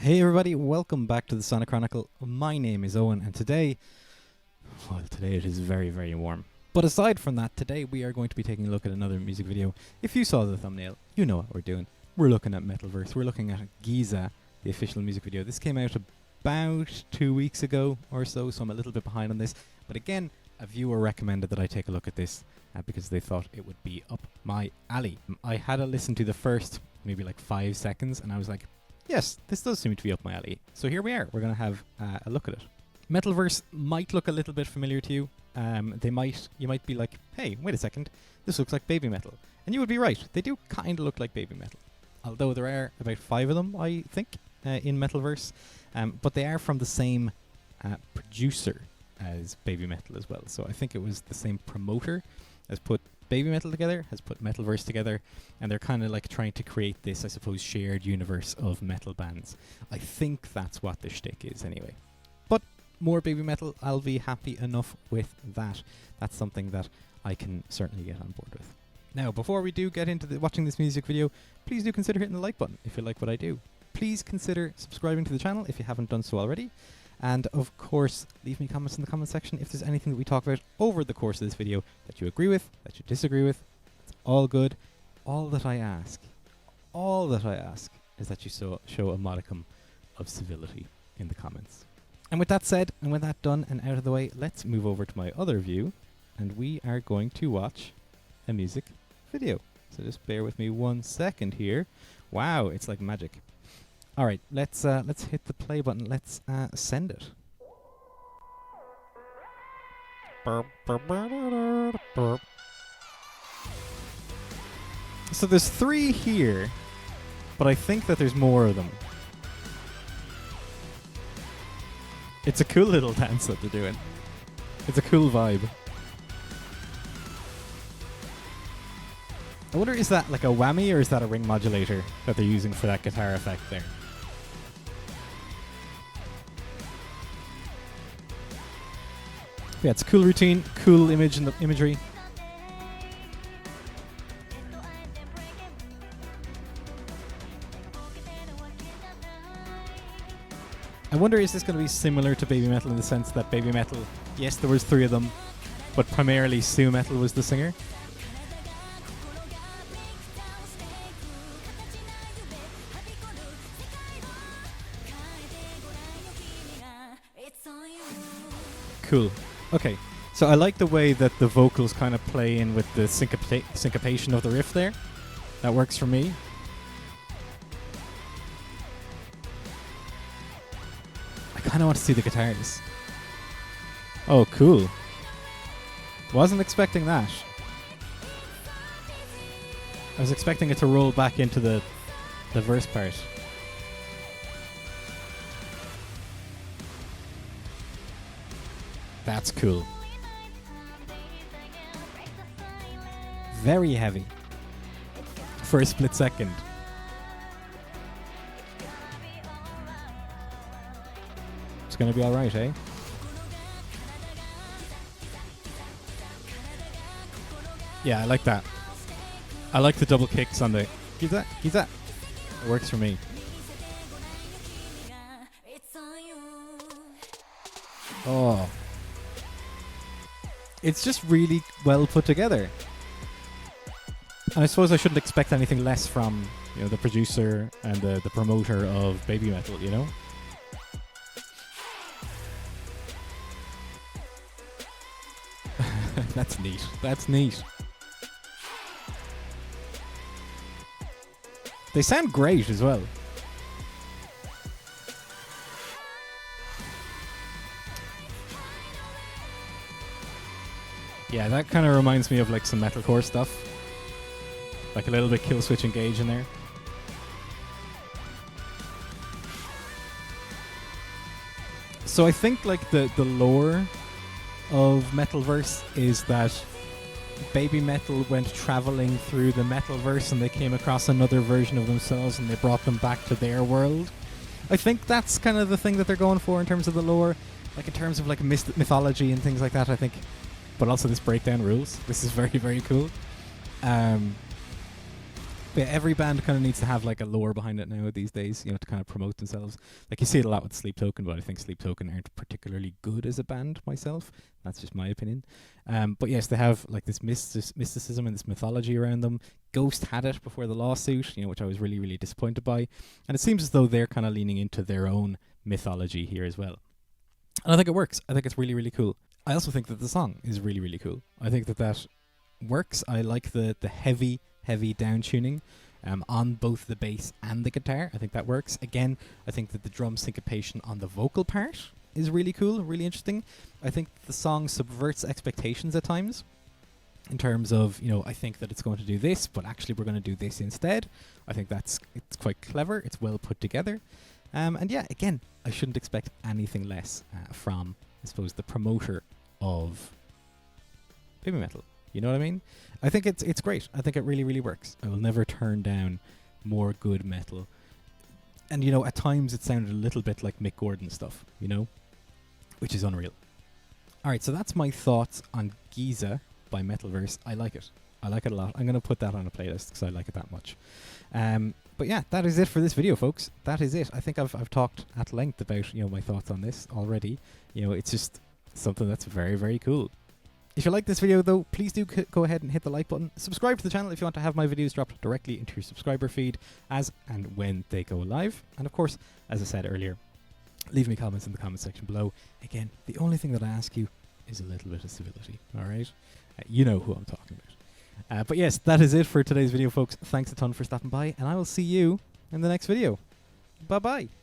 Hey everybody, welcome back to the Sonic Chronicle. My name is Owen and today it is very, very warm. But aside from that, today we are going to be taking a look at another music video. If you saw the thumbnail, you know what we're doing. We're looking at METALVERSE. We're looking at GIZA, the official music video. This came out about 2 weeks ago or so I'm a little bit behind on this. But again, a viewer recommended that I take a look at this because they thought it would be up my alley. I had a listen to the first maybe like 5 seconds and I was like, yes, this does seem to be up my alley. So here we are. We're going to have a look at it. METALVERSE might look a little bit familiar to you. You might be like, hey, wait a second, this looks like Babymetal. And you would be right. They do kind of look like Babymetal. Although there are about 5 of them, I think, in METALVERSE. But they are from the same producer as Babymetal as well. So I think it was the same promoter as put Babymetal together, has put METALVERSE together, and they're kind of like trying to create this, I suppose, shared universe of metal bands. I think that's what the shtick is anyway. But more Babymetal, I'll be happy enough with that. That's something that I can certainly get on board with. Now, before we do get into watching this music video, please do consider hitting the like button if you like what I do. Please consider subscribing to the channel if you haven't done so already. And of course, leave me comments in the comment section if there's anything that we talk about over the course of this video that you agree with, that you disagree with. It's all good. All that I ask is that you show a modicum of civility in the comments. And with that said, and with that done and out of the way, let's move over to my other view, and we are going to watch a music video. So just bear with me 1 second here. Wow, it's like magic. All right, let's hit the play button. Let's send it. So there's 3 here, but I think that there's more of them. It's a cool little dance that they're doing. It's a cool vibe. I wonder, is that like a whammy or is that a ring modulator that they're using for that guitar effect there? Yeah, it's a cool routine, cool image in the imagery. I wonder, is this going to be similar to Babymetal in the sense that Babymetal, yes, there was 3 of them, but primarily Sue Metal was the singer? Cool. Okay, so I like the way that the vocals kind of play in with the syncopation of the riff there. That works for me. I kind of want to see the guitars. Oh, cool. Wasn't expecting that. I was expecting it to roll back into the verse part. That's cool. Very heavy. For a split second. It's gonna be alright, eh? Yeah, I like that. I like the double kicks on the GIZA. It works for me. Oh. It's just really well put together. And I suppose I shouldn't expect anything less from, you know, the producer and the promoter of Babymetal, you know? That's neat. That's neat. They sound great as well. Yeah, that kind of reminds me of like some metalcore stuff. Like a little bit Kill Switch Engage in there. So I think like the lore of METALVERSE is that Babymetal went traveling through the METALVERSE and they came across another version of themselves and they brought them back to their world. I think that's kind of the thing that they're going for in terms of the lore. Like in terms of like mythology and things like that, I think. But also this breakdown rules. This is very, very cool. But yeah, every band kind of needs to have like a lore behind it now these days, you know, to kind of promote themselves. Like you see it a lot with Sleep Token, but I think Sleep Token aren't particularly good as a band myself. That's just my opinion. But yes, they have like this mysticism and this mythology around them. Ghost had it before the lawsuit, you know, which I was really, really disappointed by. And it seems as though they're kind of leaning into their own mythology here as well. And I think it works. I think it's really, really cool. I also think that the song is really, really cool. I think that works. I like the heavy down tuning on both the bass and the guitar. I think that works. Again, I think that the drum syncopation on the vocal part is really cool, really interesting. I think the song subverts expectations at times in terms of, you know, I think that it's going to do this, but actually we're going to do this instead. I think it's quite clever. It's well put together. And yeah, again, I shouldn't expect anything less from, I suppose, the promoter of Babymetal. You know what I mean? I think it's great. I think it really, really works. I will never turn down more good metal. And, you know, at times it sounded a little bit like Mick Gordon stuff, you know? Which is unreal. Alright, so that's my thoughts on GIZA by METALVERSE. I like it. I like it a lot. I'm going to put that on a playlist because I like it that much. But yeah, that is it for this video, folks. That is it. I think I've talked at length about, you know, my thoughts on this already. You know, it's just something that's very, very cool. If you like this video though, please do go ahead and hit the like button. Subscribe to the channel if you want to have my videos dropped directly into your subscriber feed as and when they go live. And of course, as I said earlier, leave me comments in the comment section below. Again, the only thing that I ask you is a little bit of civility, alright? You know who I'm talking about. But yes, that is it for today's video, folks. Thanks a ton for stopping by, and I will see you in the next video. Bye-bye.